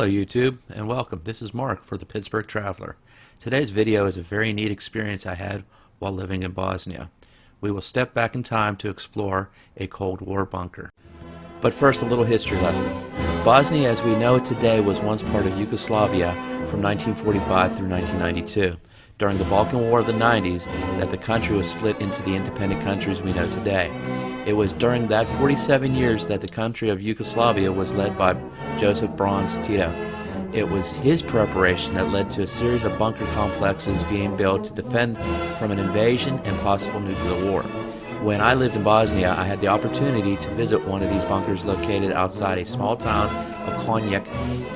Hello YouTube, and welcome. This is Mark for the Pittsburgh Traveler. Today's video is a very neat experience I had while living in Bosnia. We will step back in time to explore a Cold War bunker. But first, a little history lesson. Bosnia as we know it today was once part of Yugoslavia from 1945 through 1992. During the Balkan War of the 90s, that the country was split into the independent countries we know today. It was during that 47 years that the country of Yugoslavia was led by Joseph Broz Tito. It was his preparation that led to a series of bunker complexes being built to defend from an invasion and possible nuclear war. When I lived in Bosnia, I had the opportunity to visit one of these bunkers located outside a small town of Konjic,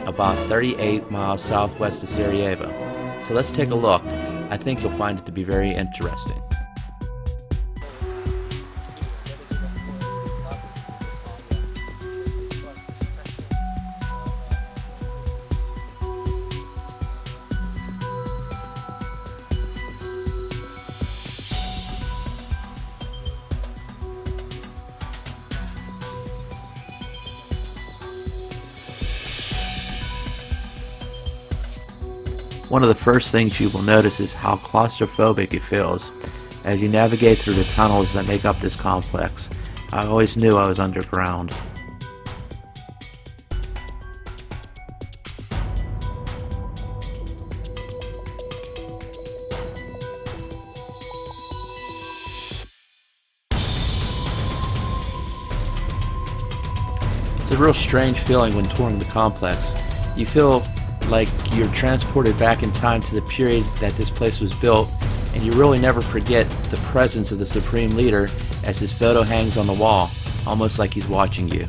about 38 miles southwest of Sarajevo. So let's take a look. I think you'll find it to be very interesting. One of the first things you will notice is how claustrophobic it feels as you navigate through the tunnels that make up this complex. I always knew I was underground. It's a real strange feeling when touring the complex. You feel like you're transported back in time to the period that this place was built, and you really never forget the presence of the Supreme Leader as his photo hangs on the wall, almost like he's watching you.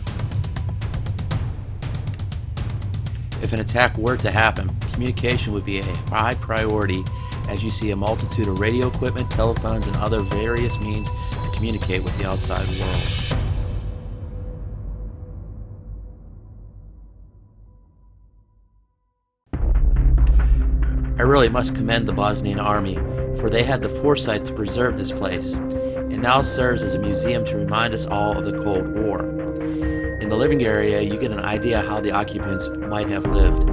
If an attack were to happen, communication would be a high priority, as you see a multitude of radio equipment, telephones, and other various means to communicate with the outside world. I really must commend the Bosnian army, for they had the foresight to preserve this place, and now serves as a museum to remind us all of the Cold War. In the living area, you get an idea how the occupants might have lived.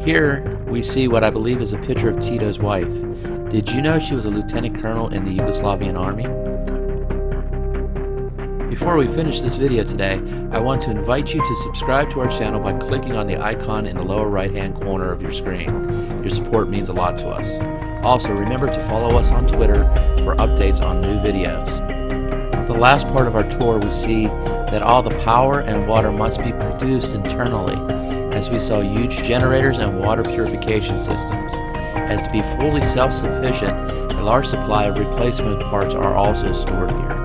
Here we see what I believe is a picture of Tito's wife. Did you know she was a lieutenant colonel in the Yugoslavian army? Before we finish this video today, I want to invite you to subscribe to our channel by clicking on the icon in the lower right hand corner of your screen. Your support means a lot to us. Also, remember to follow us on Twitter for updates on new videos. The last part of our tour, we see that all the power and water must be produced internally, as we saw huge generators and water purification systems. As to be fully self-sufficient, a large supply of replacement parts are also stored here.